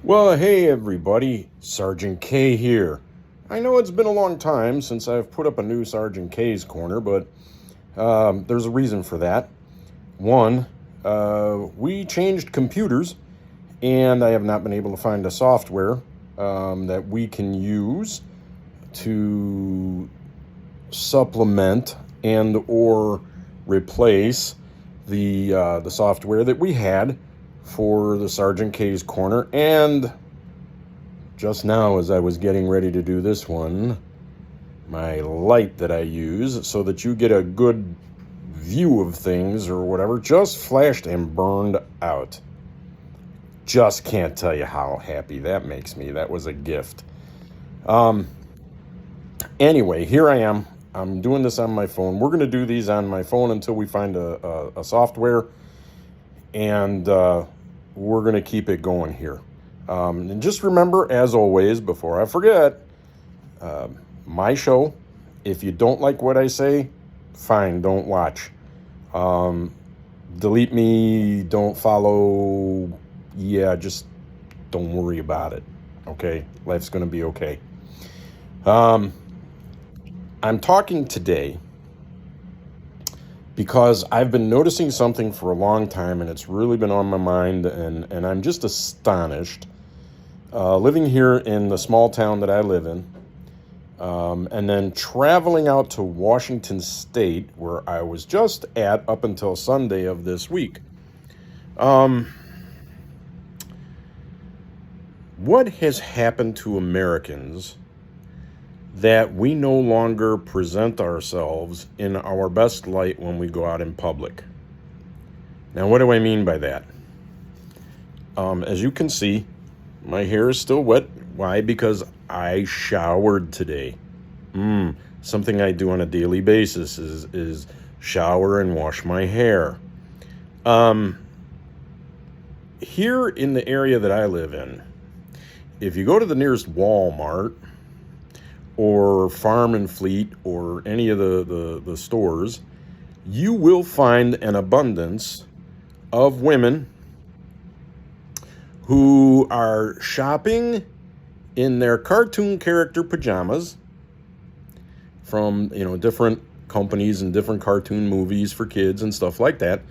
Well, hey everybody, Sgt K here. I know it's been a long time since I've put up a new Sgt K's corner, but there's a reason for that. One, we changed computers, and I have not been able to find a software that we can use to supplement and or replace the software that we had for the Sgt K's corner. And just now, as I was getting ready to do this one, my light that I use so that you get a good view of things or whatever just flashed and burned out. Just can't tell you how happy that makes me. That was a gift. Anyway, here I am. I'm doing this on my phone. We're going to do these on my phone until we find a software, and we're going to keep it going here. And just remember, as always, before I forget, my show, if you don't like what I say, fine, don't watch. Delete me, don't follow. Yeah, just don't worry about it. Okay? Life's going to be okay. I'm talking today because I've been noticing something for a long time, and it's really been on my mind, and I'm just astonished. Living here in the small town that I live in, and then traveling out to Washington State, where I was just at up until Sunday of this week. What has happened to Americans that we no longer present ourselves in our best light when we go out in public? Now, what do I mean by that? As you can see, my hair is still wet. Why? Because I showered today. Something I do on a daily basis is shower and wash my hair. Here in the area that I live in, if you go to the nearest Walmart or Farm and Fleet or any of the stores, you will find an abundance of women who are shopping in their cartoon character pajamas from, different companies and different cartoon movies for kids and stuff like that.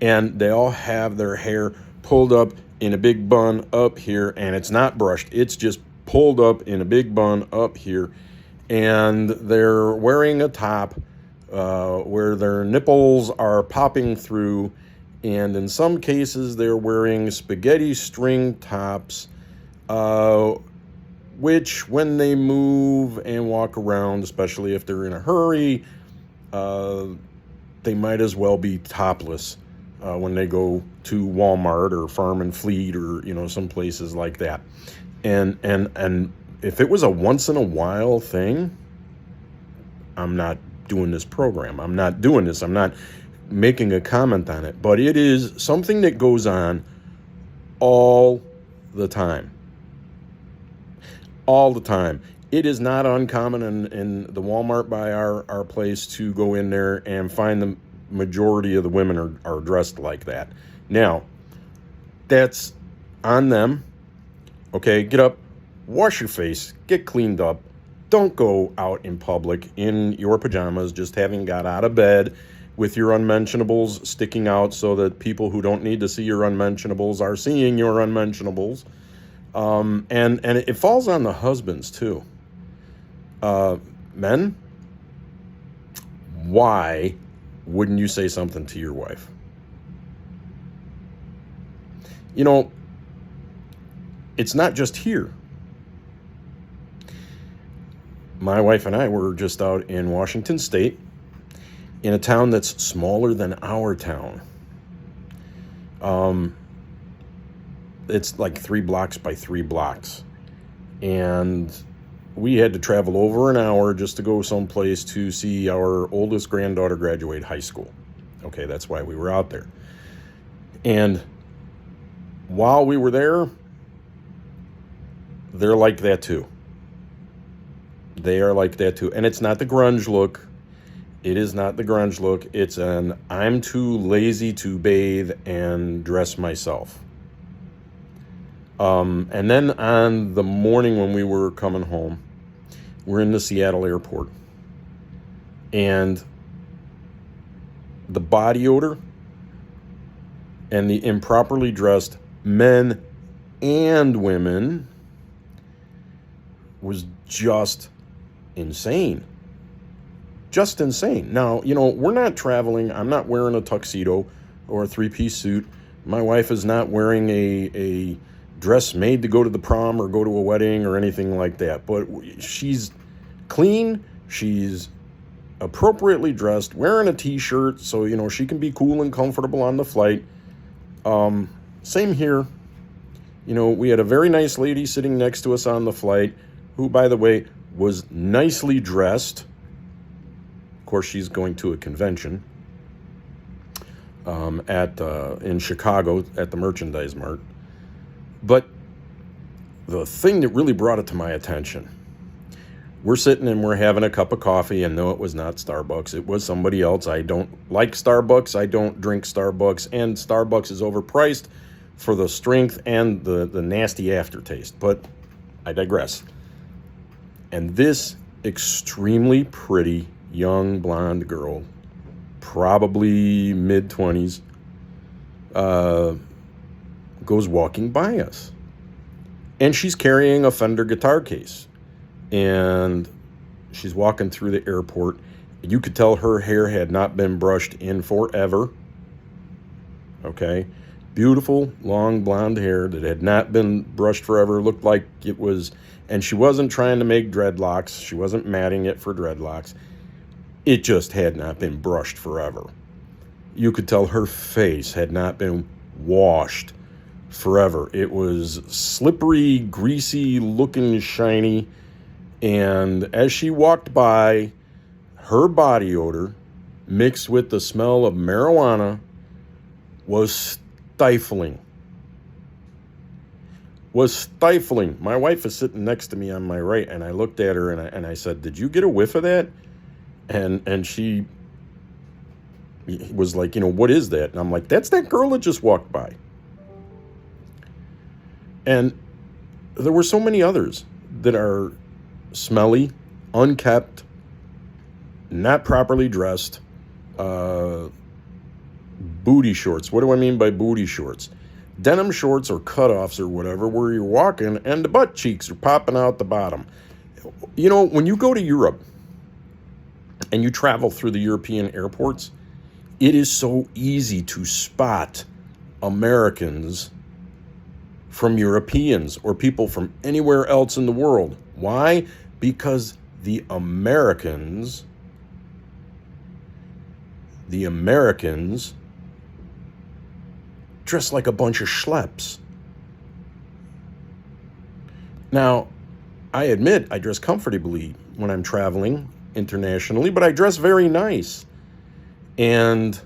And they all have their hair pulled up in a big bun up here, and it's not brushed. It's just pulled up in a big bun up here. And they're wearing a top where their nipples are popping through. And in some cases, they're wearing spaghetti string tops, which when they move and walk around, especially if they're in a hurry, they might as well be topless when they go to Walmart or Farm and Fleet or, some places like that. And if it was a once in a while thing, I'm not doing this program. I'm not doing this. I'm not making a comment on it, but it is something that goes on all the time. All the time. It is not uncommon in the Walmart by our place to go in there and find the majority of the women are dressed like that. Now, that's on them. Okay, get up, wash your face, get cleaned up. Don't go out in public in your pajamas, just having got out of bed with your unmentionables sticking out so that people who don't need to see your unmentionables are seeing your unmentionables. And it falls on the husbands too. Men, why wouldn't you say something to your wife? It's not just here. My wife and I were just out in Washington State in a town that's smaller than our town. It's like 3 blocks by 3 blocks. And we had to travel over an hour just to go someplace to see our oldest granddaughter graduate high school. Okay, that's why we were out there. And while we were there, they're like that too. They are like that too. And it's not the grunge look. It is not the grunge look. It's an I'm too lazy to bathe and dress myself. And then on the morning when we were coming home, we're in the Seattle airport. And the body odor and the improperly dressed men and women was just insane. Just insane. Now, we're not traveling. I'm not wearing a tuxedo or a three-piece suit. My wife is not wearing a dress made to go to the prom or go to a wedding or anything like that. But she's clean. She's appropriately dressed, wearing a t-shirt so, she can be cool and comfortable on the flight. Same here. We had a very nice lady sitting next to us on the flight who, by the way, was nicely dressed. Of course, she's going to a convention in Chicago at the Merchandise Mart. But the thing that really brought it to my attention, we're sitting and we're having a cup of coffee, and no, it was not Starbucks. It was somebody else. I don't like Starbucks. I don't drink Starbucks, and Starbucks is overpriced for the strength and the nasty aftertaste. But I digress. And this extremely pretty young blonde girl, probably mid-20s, goes walking by us. And she's carrying a Fender guitar case. And she's walking through the airport. You could tell her hair had not been brushed in forever. Okay? Beautiful, long blonde hair that had not been brushed forever. Looked like it was... And she wasn't trying to make dreadlocks. She wasn't matting it for dreadlocks. It just had not been brushed forever. You could tell her face had not been washed forever. It was slippery, greasy, looking shiny. And as she walked by, her body odor mixed with the smell of marijuana was stifling. My wife is sitting next to me on my right, and I looked at her and I said, "Did you get a whiff of that?" And she was like, "What is that?" And I'm like, "That's that girl that just walked by." And there were so many others that are smelly, unkept, not properly dressed, booty shorts. What do I mean by booty shorts? Denim shorts or cutoffs or whatever, where you're walking and the butt cheeks are popping out the bottom. When you go to Europe and you travel through the European airports, it is so easy to spot Americans from Europeans or people from anywhere else in the world. Why? Because the Americans dress like a bunch of schleps. Now, I admit I dress comfortably when I'm traveling internationally, but I dress very nice. And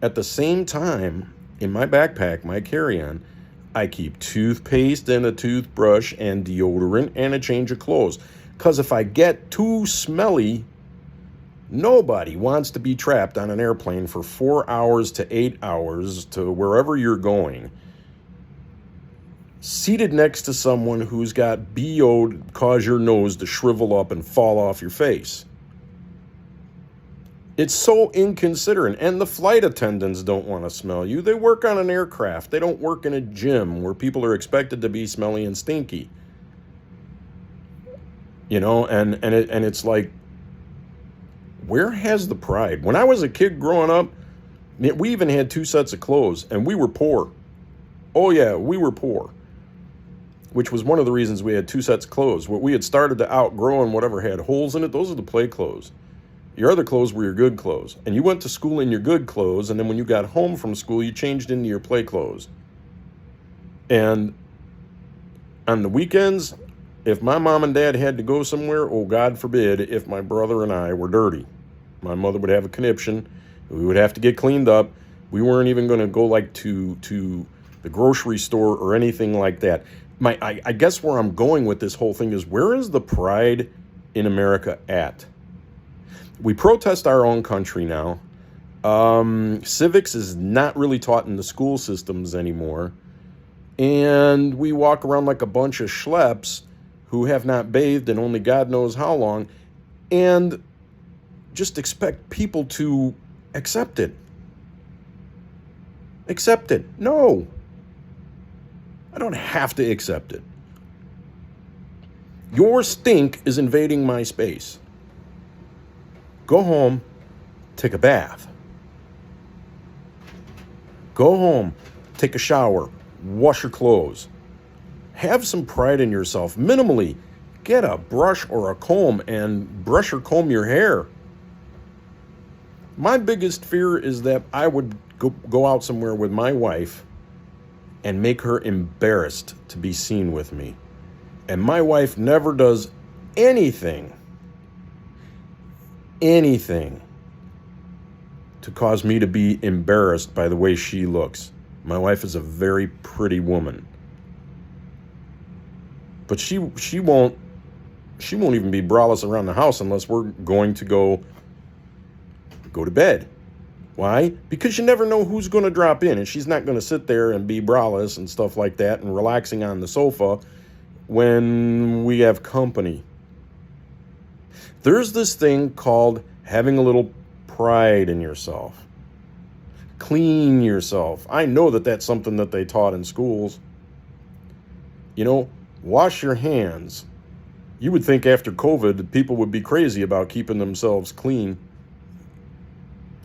at the same time, in my backpack, my carry-on, I keep toothpaste and a toothbrush and deodorant and a change of clothes. Because if I get too smelly, nobody wants to be trapped on an airplane for 4 hours to 8 hours to wherever you're going, seated next to someone who's got BO cause your nose to shrivel up and fall off your face. It's so inconsiderate. And the flight attendants don't want to smell you. They work on an aircraft. They don't work in a gym where people are expected to be smelly and stinky. And it's like, where has the pride? When I was a kid growing up, we even had 2 sets of clothes, and we were poor. Oh yeah, we were poor. Which was one of the reasons we had 2 sets of clothes. What we had started to outgrow and whatever had holes in it, those are the play clothes. Your other clothes were your good clothes. And you went to school in your good clothes, and then when you got home from school, you changed into your play clothes. And on the weekends, if my mom and dad had to go somewhere, oh, God forbid, if my brother and I were dirty. My mother would have a conniption. We would have to get cleaned up. We weren't even going to go to the grocery store or anything like that. I guess where I'm going with this whole thing is, where is the pride in America at? We protest our own country now. Civics is not really taught in the school systems anymore. and we walk around like a bunch of schleps who have not bathed in only God knows how long, and just expect people to accept it. Accept it. No. I don't have to accept it. Your stink is invading my space. Go home, take a bath. Go home, take a shower, wash your clothes. Have some pride in yourself. Minimally, get a brush or a comb and brush or comb your hair. My biggest fear is that I would go out somewhere with my wife and make her embarrassed to be seen with me. And my wife never does anything to cause me to be embarrassed by the way she looks. My wife is a very pretty woman. But she won't even be braless around the house unless we're going to go to bed. Why? Because you never know who's going to drop in, and she's not going to sit there and be braless and stuff like that and relaxing on the sofa when we have company. There's this thing called having a little pride in yourself. Clean yourself. I know that that's something that they taught in schools. Wash your hands. You would think after COVID, people would be crazy about keeping themselves clean.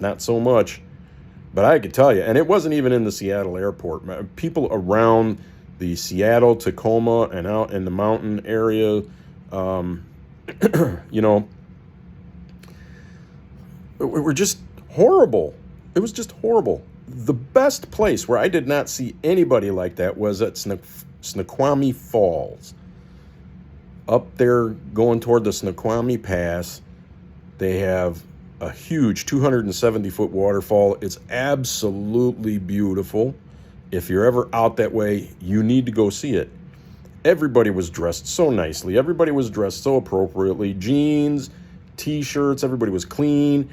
Not so much. But I could tell you, and it wasn't even in the Seattle airport. People around the Seattle, Tacoma, and out in the mountain area, were just horrible. It was just horrible. The best place where I did not see anybody like that was at Snoqualmie Falls. Up there going toward the Snoqualmie Pass, they have a huge 270-foot waterfall. It's absolutely beautiful. If you're ever out that way, you need to go see it. Everybody was dressed so nicely. Everybody was dressed so appropriately. Jeans, T-shirts, everybody was clean,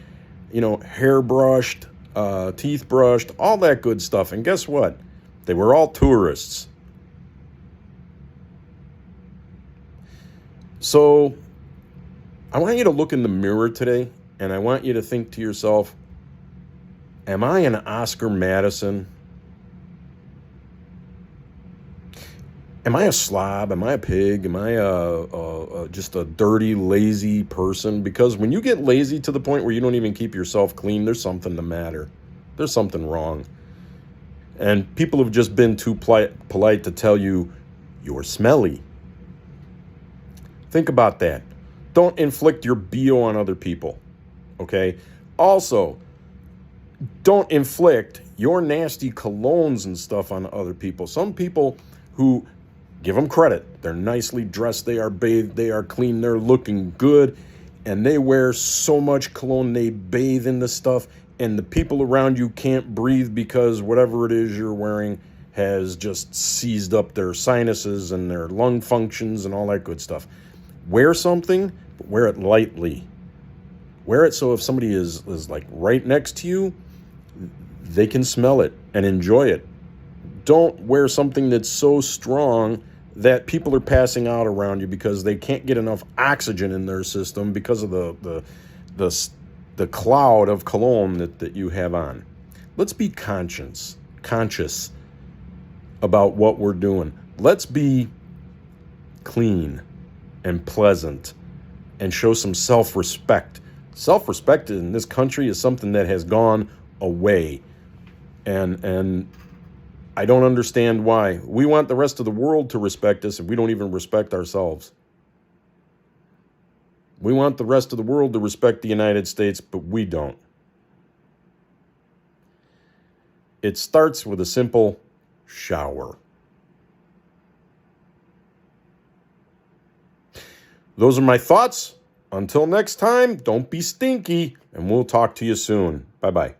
hair brushed, teeth brushed, all that good stuff. And guess what? They were all tourists. So I want you to look in the mirror today, and I want you to think to yourself, am I an Oscar Madison? Am I a slob? Am I a pig? Am I just a dirty, lazy person? Because when you get lazy to the point where you don't even keep yourself clean, there's something the matter. There's something wrong. And people have just been too polite to tell you you're smelly. Think about that. Don't inflict your BO on other people, okay? Also, don't inflict your nasty colognes and stuff on other people. Some people who, give them credit, they're nicely dressed, they are bathed, they are clean, they're looking good, and they wear so much cologne, they bathe in the stuff, and the people around you can't breathe because whatever it is you're wearing has just seized up their sinuses and their lung functions and all that good stuff. Wear something, but wear it lightly. Wear it so if somebody is like right next to you, they can smell it and enjoy it. Don't wear something that's so strong that people are passing out around you because they can't get enough oxygen in their system because of the cloud of cologne that you have on. Let's be conscious about what we're doing. Let's be clean and pleasant and show some self-respect. Self-respect in this country is something that has gone away. And I don't understand why. We want the rest of the world to respect us and we don't even respect ourselves. We want the rest of the world to respect the United States, but we don't. It starts with a simple shower. Those are my thoughts. Until next time, don't be stinky, and we'll talk to you soon. Bye-bye.